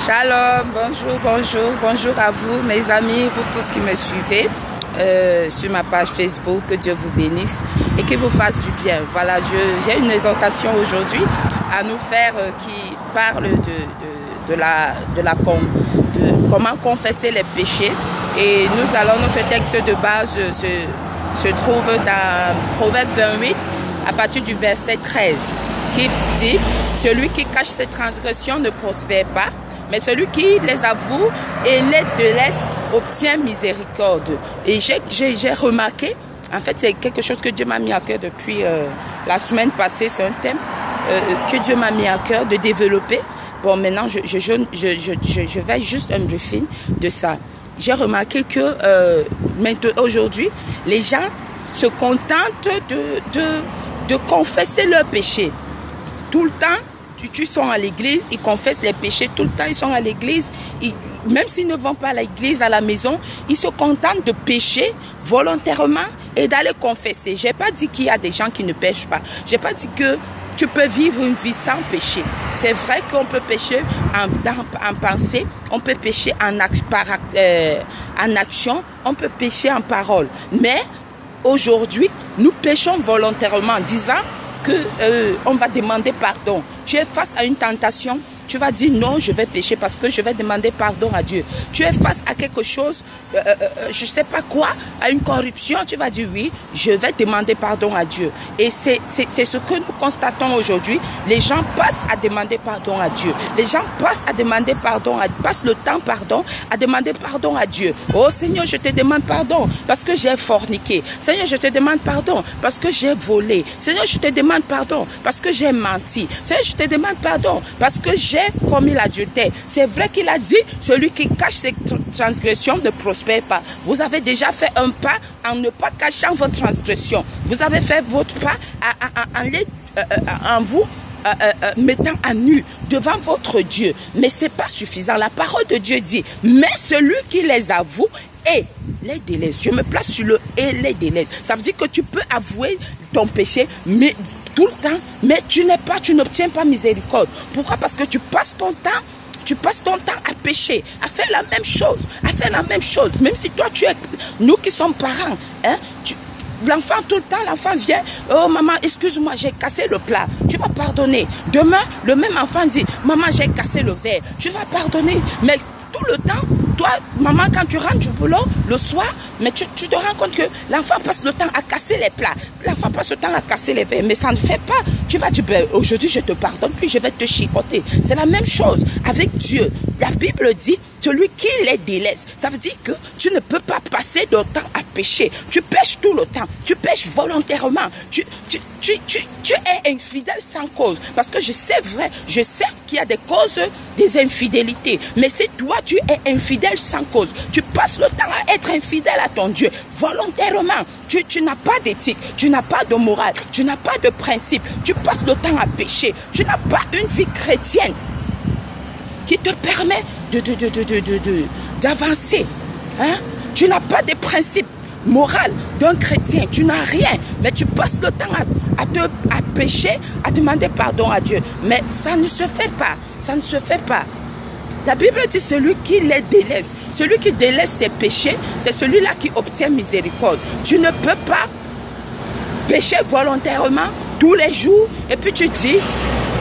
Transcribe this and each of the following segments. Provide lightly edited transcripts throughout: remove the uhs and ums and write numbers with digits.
Shalom, bonjour à vous, mes amis, vous tous qui me suivez sur ma page Facebook. Que Dieu vous bénisse et qu'il vous fasse du bien. Voilà, j'ai une exhortation aujourd'hui à nous faire qui parle de comment confesser les péchés. Et nous allons, notre texte de base se trouve dans Proverbe 28 à partir du verset 13 qui dit: celui qui cache ses transgressions ne prospère pas, mais celui qui les avoue et les délaisse obtient miséricorde. Et j'ai remarqué, en fait c'est quelque chose que Dieu m'a mis à cœur depuis la semaine passée, c'est un thème que Dieu m'a mis à cœur de développer. Bon, maintenant je vais juste un briefing de ça. J'ai remarqué que aujourd'hui, les gens se contentent de confesser leurs péchés. Tout le temps, ils sont à l'église, ils confessent les péchés, tout le temps ils sont à l'église. Même s'ils ne vont pas à l'église, à la maison, ils se contentent de pécher volontairement et d'aller confesser. Je n'ai pas dit qu'il y a des gens qui ne pêchent pas. Je n'ai pas dit que tu peux vivre une vie sans péché. C'est vrai qu'on peut pécher en pensée, on peut pécher en action, on peut pécher en parole. Mais aujourd'hui, nous péchons volontairement en disant qu'on va demander pardon. Tu es face à une tentation, tu vas dire non, je vais pécher parce que je vais demander pardon à Dieu. Tu es face à quelque chose, je ne sais pas quoi, à une corruption, tu vas dire oui, je vais demander pardon à Dieu. Et c'est ce que nous constatons aujourd'hui. Les gens passent à demander pardon à Dieu. Les gens passent à demander pardon, passent le temps, à demander pardon à Dieu. Oh Seigneur, je te demande pardon parce que j'ai forniqué. Seigneur, je te demande pardon parce que j'ai volé. Seigneur, je te demande pardon parce que j'ai menti. Seigneur, je te demande pardon parce que j'ai commis l'adultère. C'est vrai qu'il a dit, celui qui cache ses transgressions ne prospère pas. Vous avez déjà fait un pas en ne pas cachant votre transgression. Vous avez fait votre pas en vous mettant à nu devant votre Dieu. Mais ce n'est pas suffisant. La parole de Dieu dit, mais celui qui les avoue et les délaisse. Je me place sur le et les délaisse. Ça veut dire que tu peux avouer ton péché, mais tout le temps, mais tu n'obtiens pas miséricorde. Pourquoi? Parce que tu passes ton temps à pécher, à faire la même chose, même si toi nous qui sommes parents, hein, l'enfant tout le temps, l'enfant vient, oh maman, excuse-moi, j'ai cassé le plat, tu vas pardonner. Demain, le même enfant dit, maman, j'ai cassé le verre, tu vas pardonner. Mais tout le temps, toi, maman, quand tu rentres du boulot le soir, mais tu te rends compte que l'enfant passe le temps à casser les plats. L'enfant passe le temps à casser les verres, mais ça ne fait pas. Tu vas dire, ben, aujourd'hui je te pardonne, puis je vais te chicoter. C'est la même chose avec Dieu. La Bible dit, celui qui les délaisse. Ça veut dire que tu ne peux pas passer de temps à pécher. Tu pêches tout le temps. Tu pêches volontairement. Tu es infidèle sans cause. Parce que je sais qu'il y a des causes des infidélités. Mais si toi, tu es infidèle sans cause, tu passes le temps à être infidèle à ton Dieu volontairement. Tu n'as pas d'éthique, tu n'as pas de morale, tu n'as pas de principe. Tu passes le temps à pécher. Tu n'as pas une vie chrétienne qui te permet d'avancer. Hein? Tu n'as pas de principe moral d'un chrétien. Tu n'as rien. Mais tu passes le temps à pécher, à demander pardon à Dieu. Mais ça ne se fait pas. Ça ne se fait pas. La Bible dit celui qui les délaisse. Celui qui délaisse ses péchés, c'est celui-là qui obtient miséricorde. Tu ne peux pas pécher volontairement tous les jours et puis tu dis,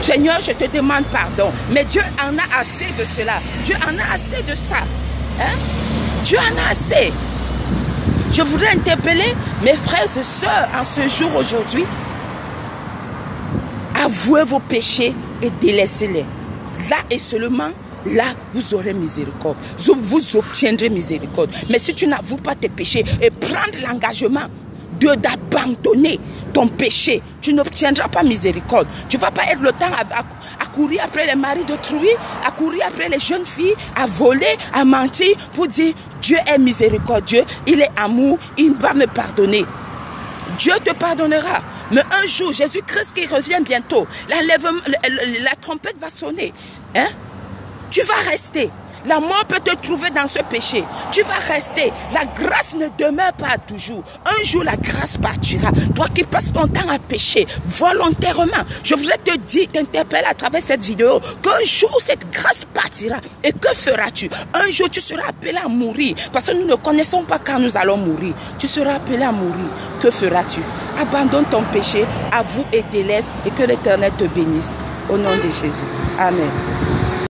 Seigneur, je te demande pardon. Mais Dieu en a assez de cela. Dieu en a assez de ça. Hein? Dieu en a assez. Je voudrais interpeller mes frères et sœurs en ce jour aujourd'hui. Avouez vos péchés et délaissez-les. Là et seulement là, vous aurez miséricorde. Vous obtiendrez miséricorde. Mais si tu n'avoues pas tes péchés et prendre l'engagement d'abandonner ton péché, tu n'obtiendras pas miséricorde. Tu ne vas pas être le temps à courir après les maris d'autrui, à courir après les jeunes filles, à voler, à mentir pour dire Dieu est miséricordieux, il est amour, il va me pardonner. Dieu te pardonnera. Mais un jour, Jésus-Christ qui revient bientôt, la trompette va sonner. Hein? Tu vas rester. La mort peut te trouver dans ce péché. Tu vas rester. La grâce ne demeure pas toujours. Un jour, la grâce partira. Toi qui passes ton temps à pécher volontairement, je voudrais te dire, t'interpeller à travers cette vidéo, qu'un jour, cette grâce partira. Et que feras-tu? Un jour, tu seras appelé à mourir. Parce que nous ne connaissons pas quand nous allons mourir. Tu seras appelé à mourir. Que feras-tu? Abandonne ton péché, avoue et délaisse, et que l'Éternel te bénisse. Au nom de Jésus. Amen.